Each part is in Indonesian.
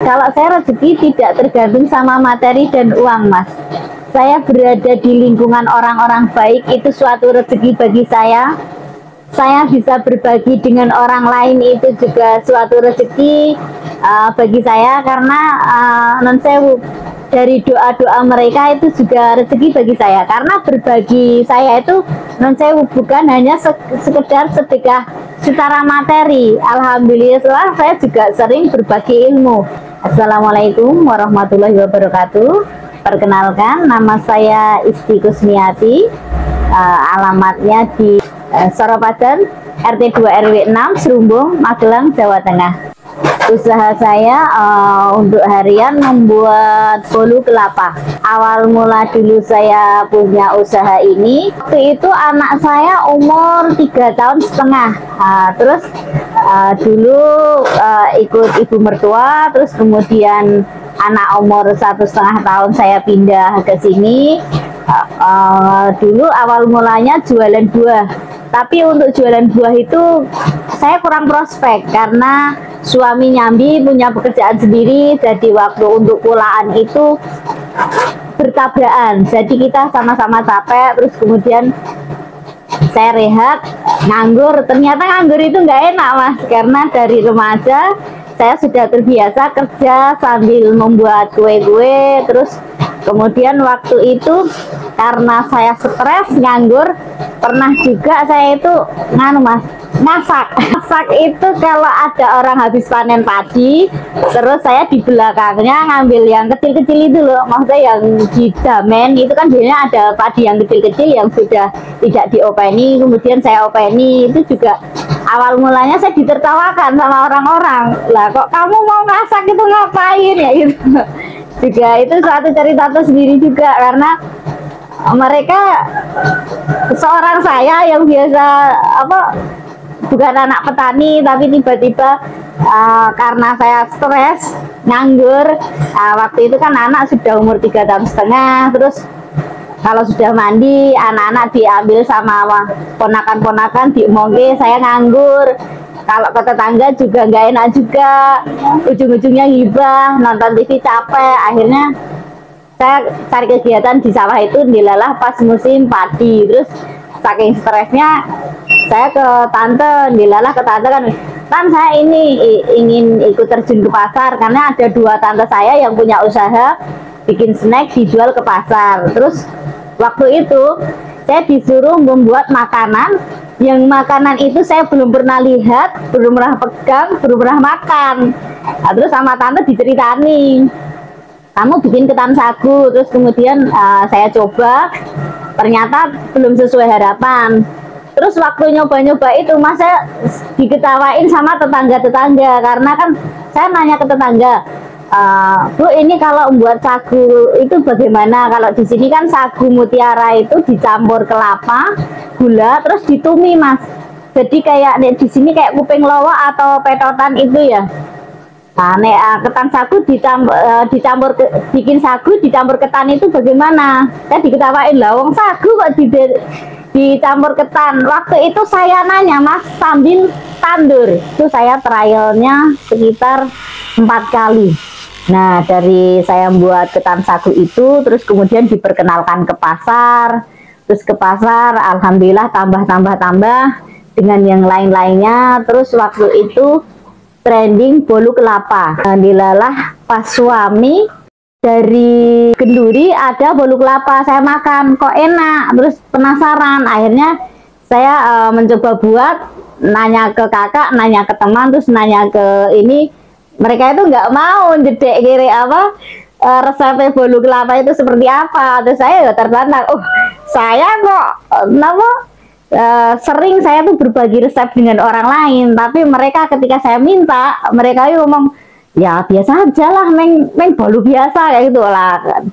Kalau saya rezeki tidak tergantung sama materi dan uang, Mas. Saya berada di lingkungan orang-orang baik, itu suatu rezeki bagi saya. Saya bisa berbagi dengan orang lain, itu juga suatu rezeki bagi saya, karena non sewu, dari doa-doa mereka itu juga rezeki bagi saya, karena berbagi saya itu non sewu bukan hanya sekedar sedekah secara materi. Alhamdulillah saya juga sering berbagi ilmu. Assalamualaikum warahmatullahi wabarakatuh. Perkenalkan, nama saya Isti Kusmiati, alamatnya di Soropadan, RT 2 RW 6, Serumbung, Magelang, Jawa Tengah. Usaha saya untuk harian membuat bolu kelapa. Awal mula dulu saya punya usaha ini, waktu itu anak saya umur 3,5 tahun. Terus dulu ikut ibu mertua, terus kemudian anak umur 1,5 tahun saya pindah ke sini. Dulu awal mulanya jualan buah, tapi untuk jualan buah itu saya kurang prospek karena suami nyambi punya pekerjaan sendiri, jadi waktu untuk pulaan itu bertabrakan, jadi kita sama-sama capek. Terus kemudian saya rehat, nganggur. Ternyata nganggur itu nggak enak, Mas, karena dari remaja saya sudah terbiasa kerja sambil membuat kue-kue. Terus kemudian waktu itu karena saya stres nganggur, pernah juga saya itu masak itu kalau ada orang habis panen padi, terus saya di belakangnya ngambil yang kecil-kecil itu loh, maksudnya yang di damen itu kan biasanya ada padi yang kecil-kecil yang sudah tidak diopeni, kemudian saya openi. Itu juga awal mulanya saya ditertawakan sama orang-orang, lah kok kamu mau masak itu ngapain ya gitu. Juga itu suatu cerita tersendiri juga, karena mereka, seorang saya yang biasa bukan anak petani, tapi tiba-tiba karena saya stres nganggur, waktu itu kan anak sudah umur 3,5 tahun. Terus kalau sudah mandi anak-anak diambil sama ponakan-ponakan, diomongke saya nganggur. Kalau ke tetangga juga nggak enak juga, ujung-ujungnya hibah, nonton TV capek. Akhirnya saya cari kegiatan di sawah itu, dilalah pas musim padi. Terus saking stresnya saya ke tante, dilalah ke tante kan, saya ini ingin ikut terjun ke pasar, karena ada 2 tante saya yang punya usaha bikin snack dijual ke pasar. Terus waktu itu saya disuruh membuat makanan, yang makanan itu saya belum pernah lihat, belum pernah pegang, belum pernah makan. Terus sama tante diceritani, kamu bikin ketan sagu. Terus kemudian saya coba, ternyata belum sesuai harapan. Terus waktu nyoba-nyoba itu, Mas, saya diketawain sama tetangga-tetangga, karena kan saya nanya ke tetangga, Bu, ini kalau membuat sagu itu bagaimana? Kalau di sini kan sagu mutiara itu dicampur kelapa, gula, terus ditumi, Mas. Jadi kayak di sini kayak kuping lowo atau petotan itu ya. Ketan sagu dicampur bikin sagu dicampur ketan itu bagaimana? Saya diketawain, lah wong sagu kok dicampur ketan. Waktu itu saya nanya, Mas, sambil tandur. Itu saya trialnya sekitar 4 kali. Nah, dari saya membuat ketan sagu itu, terus kemudian diperkenalkan ke pasar. Terus ke pasar, alhamdulillah tambah dengan yang lain-lainnya. Terus waktu itu trending bolu kelapa. Dilalah pas suami dari Kenduri ada bolu kelapa, saya makan kok enak, terus penasaran. Akhirnya saya mencoba buat, nanya ke kakak, nanya ke teman, terus nanya ke ini. Mereka itu nggak mau jedek kiri resepnya bolu kelapa itu seperti apa. Terus saya tertantang, saya kok sering saya tuh berbagi resep dengan orang lain, tapi mereka ketika saya minta, mereka ngomong, ya biasa aja lah, meng bolu biasa, kayak gitu lah.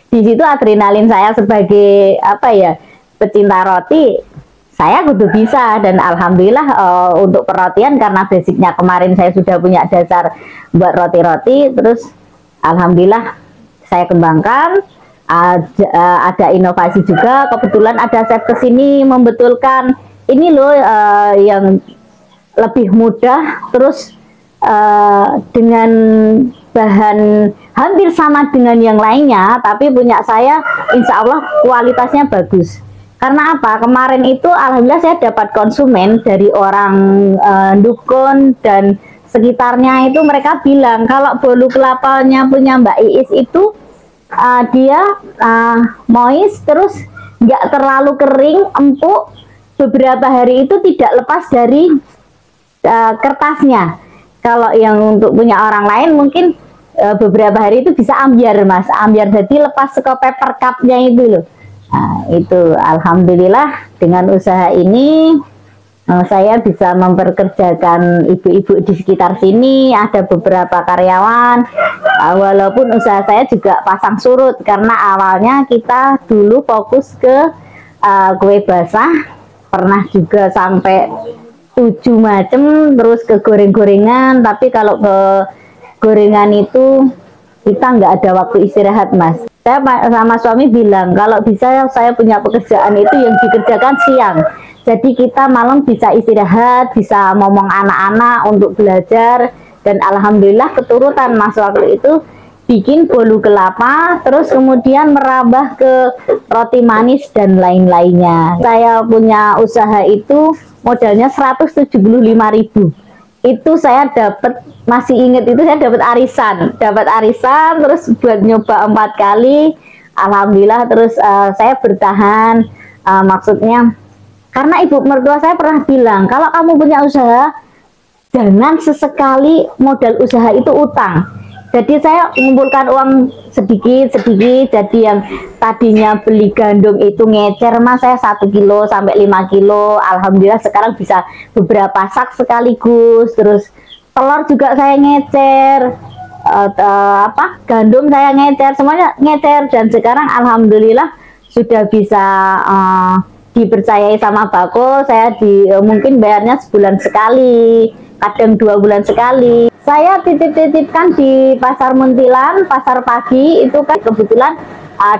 Di situ adrenalin saya sebagai pecinta roti, saya kudu bisa. Dan alhamdulillah untuk perotian, karena basicnya kemarin saya sudah punya dasar buat roti-roti, terus alhamdulillah saya kembangkan. Ada inovasi juga, kebetulan ada chef kesini membetulkan ini loh, yang lebih mudah, terus dengan bahan hampir sama dengan yang lainnya, tapi punya saya insya Allah kualitasnya bagus. Karena apa? Kemarin itu alhamdulillah saya dapat konsumen dari orang dukun dan sekitarnya, itu mereka bilang kalau bolu kelapanya punya Mbak Iis itu dia moist, terus nggak terlalu kering, empuk, beberapa hari itu tidak lepas dari kertasnya. Kalau yang untuk punya orang lain mungkin beberapa hari itu bisa ambiar mas, ambiar, jadi lepas ke paper cupnya itu loh. Nah, itu alhamdulillah dengan usaha ini saya bisa memperkerjakan ibu-ibu di sekitar sini, ada beberapa karyawan. Walaupun usaha saya juga pasang surut karena awalnya kita dulu fokus ke kue basah, pernah juga sampai 7 macam, terus ke goreng-gorengan. Tapi kalau ke gorengan itu kita nggak ada waktu istirahat mas. Saya sama suami bilang kalau bisa saya punya pekerjaan itu yang dikerjakan siang, jadi kita malam bisa istirahat, bisa ngomong anak-anak untuk belajar. Dan alhamdulillah keturutan mas waktu itu bikin bolu kelapa, terus kemudian merambah ke roti manis dan lain-lainnya. Saya punya usaha itu modalnya 175.000. Itu saya dapat, masih inget itu saya dapat arisan terus buat nyoba 4 kali, alhamdulillah. Terus saya bertahan, maksudnya karena ibu mertua saya pernah bilang kalau kamu punya usaha jangan sesekali modal usaha itu utang. Jadi saya mengumpulkan uang sedikit-sedikit, jadi yang tadinya beli gandum itu ngecer mas, saya 1 kilo sampai 5 kilo, alhamdulillah sekarang bisa beberapa sak sekaligus. Terus telur juga saya ngecer, gandum saya ngecer, semuanya ngecer. Dan sekarang alhamdulillah sudah bisa dipercayai sama Bako. Saya mungkin bayarnya sebulan sekali, kadang 2 bulan sekali. Saya titip-titipkan di pasar Muntilan, pasar pagi itu kan kebetulan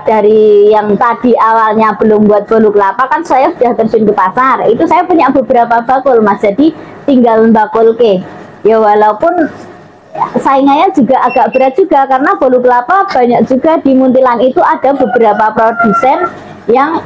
dari yang tadi awalnya belum buat bolu kelapa kan saya sudah terjun ke pasar. Itu saya punya beberapa bakul mas, jadi tinggal bakul ke. Ya walaupun saingannya juga agak berat juga karena bolu kelapa banyak juga di Muntilan itu ada beberapa produsen yang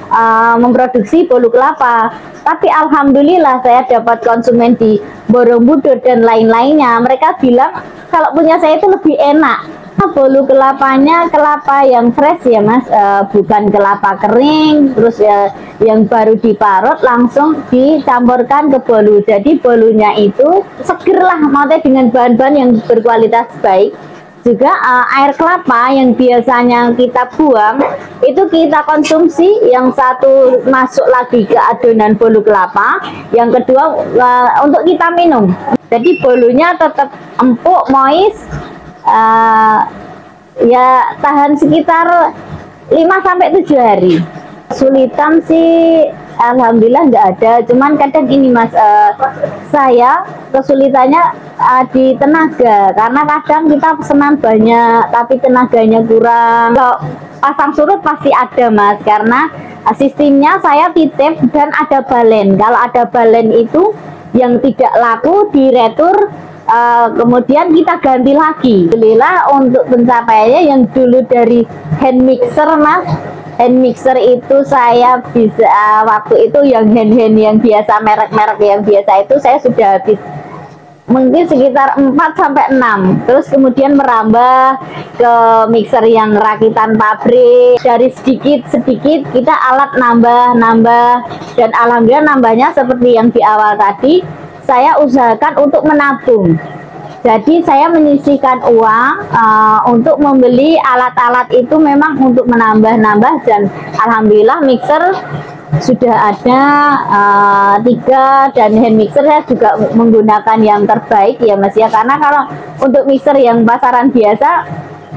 memproduksi bolu kelapa. Tapi alhamdulillah saya dapat konsumen di Borobudur dan lain-lainnya. Mereka bilang kalau punya saya itu lebih enak. Bolu kelapanya kelapa yang fresh ya mas, bukan kelapa kering terus ya yang baru diparut langsung dicampurkan ke bolu. Jadi bolunya itu seger lah, maksudnya dengan bahan-bahan yang berkualitas baik. Juga air kelapa yang biasanya kita buang itu kita konsumsi, yang satu masuk lagi ke adonan bolu kelapa, yang kedua untuk kita minum. Jadi bolunya tetap empuk, moist, ya tahan sekitar 5-7 hari. Kesulitan sih alhamdulillah nggak ada, cuman kadang ini mas, saya kesulitannya di tenaga, karena kadang kita pesanan banyak tapi tenaganya kurang. Kalau pasang surut pasti ada mas, karena sistemnya saya titip dan ada balen. Kalau ada balen itu yang tidak laku diretur, kemudian kita ganti lagi. Alhamdulillah untuk pencapaiannya yang dulu dari hand mixer mas, hand mixer itu saya bisa waktu itu yang hand yang biasa, merek-merek yang biasa itu saya sudah habis mungkin sekitar 4-6. Terus kemudian merambah ke mixer yang rakitan pabrik, dari sedikit-sedikit kita alat nambah, dan alhamdulillah nambahnya seperti yang di awal tadi, saya usahakan untuk menabung. Jadi saya menyisihkan uang untuk membeli alat-alat itu memang untuk menambah-nambah. Dan alhamdulillah mixer sudah ada 3, dan hand mixer saya juga menggunakan yang terbaik ya mas ya, karena kalau untuk mixer yang pasaran biasa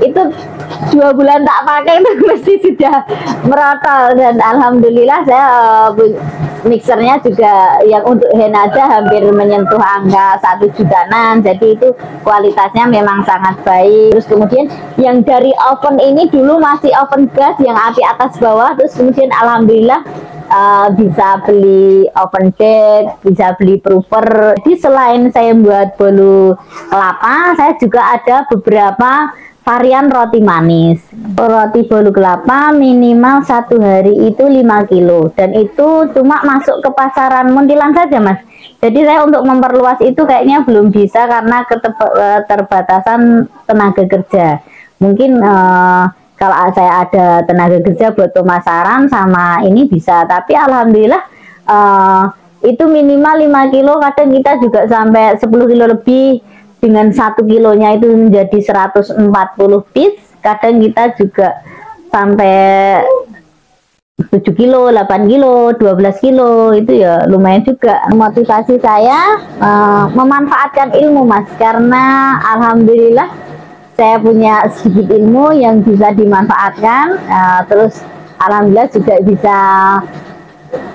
itu 2 bulan tak pakai itu mesti sudah merotol. Dan alhamdulillah saya mixernya juga yang untuk hand aja hampir menyentuh angka 1 jutaan, jadi itu kualitasnya memang sangat baik. Terus kemudian yang dari oven ini dulu masih oven gas yang api atas bawah, terus kemudian alhamdulillah bisa beli oven bake, bisa beli prover. Jadi selain saya buat bolu kelapa, saya juga ada beberapa varian roti manis. Roti bolu kelapa minimal 1 hari itu 5 kilo, dan itu cuma masuk ke pasaran Muntilan saja, Mas. Jadi saya untuk memperluas itu kayaknya belum bisa karena keterbatasan tenaga kerja. Mungkin kalau saya ada tenaga kerja buat pemasaran sama ini bisa, tapi alhamdulillah itu minimal 5 kilo, kadang kita juga sampai 10 kilo lebih. Dengan 1 kilonya itu menjadi 140 piece, kadang kita juga sampai 7 kilo, 8 kilo, 12 kilo, itu ya lumayan juga. Motivasi saya memanfaatkan ilmu, Mas, karena alhamdulillah saya punya sedikit ilmu yang bisa dimanfaatkan, terus alhamdulillah juga bisa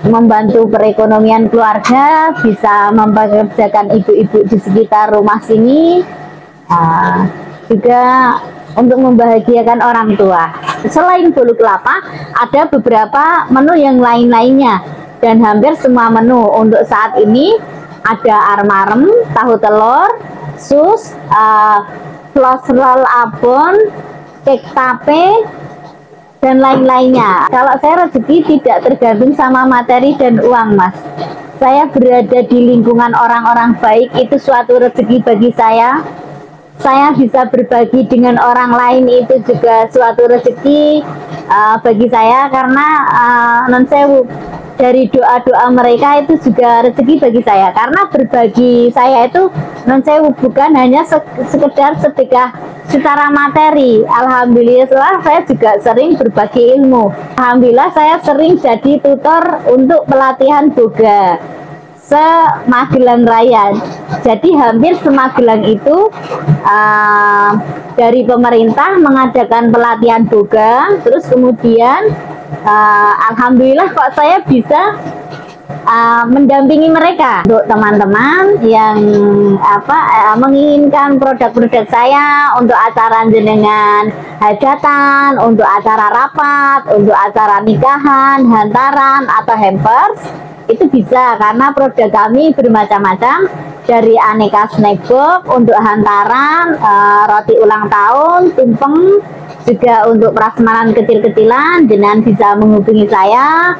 membantu perekonomian keluarga, bisa mempekerjakan ibu-ibu di sekitar rumah sini, juga untuk membahagiakan orang tua. Selain bolu kelapa, ada beberapa menu yang lain-lainnya, dan hampir semua menu untuk saat ini ada armarem, tahu telur, sus, flosrol abon, cake tape, dan lain-lainnya. Kalau saya rezeki tidak tergantung sama materi dan uang, Mas. Saya berada di lingkungan orang-orang baik, itu suatu rezeki bagi saya. Saya bisa berbagi dengan orang lain, itu juga suatu rezeki bagi saya, karena non sewu, dari doa-doa mereka itu juga rezeki bagi saya, karena berbagi saya itu non sewu bukan hanya sekedar sedekah secara materi. Alhamdulillah saya juga sering berbagi ilmu. Alhamdulillah saya sering jadi tutor untuk pelatihan boga se-Magelang Raya. Jadi hampir se-Magelang itu dari pemerintah mengadakan pelatihan boga, terus kemudian alhamdulillah kok saya bisa mendampingi mereka. Untuk teman-teman yang menginginkan produk-produk saya untuk acara jenengan hajatan, untuk acara rapat, untuk acara nikahan, hantaran, atau hampers, itu bisa, karena produk kami bermacam-macam, dari aneka snack box untuk hantaran, roti ulang tahun, tumpeng, juga untuk prasmanan kecil-kecilan. Jenengan bisa menghubungi saya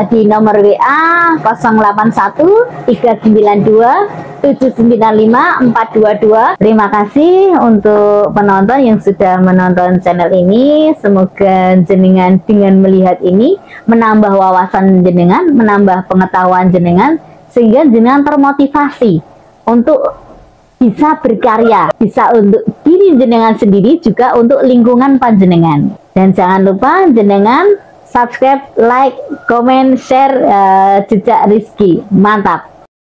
di nomor WA 081 392 795 422. Terima kasih untuk penonton yang sudah menonton channel ini. Semoga jenengan dengan melihat ini menambah wawasan jenengan, menambah pengetahuan jenengan, sehingga jenengan termotivasi untuk bisa berkarya, bisa untuk diri jenengan sendiri, juga untuk lingkungan panjenengan. Dan jangan lupa jenengan subscribe, like, comment, share Jejak Rizky. Mantap.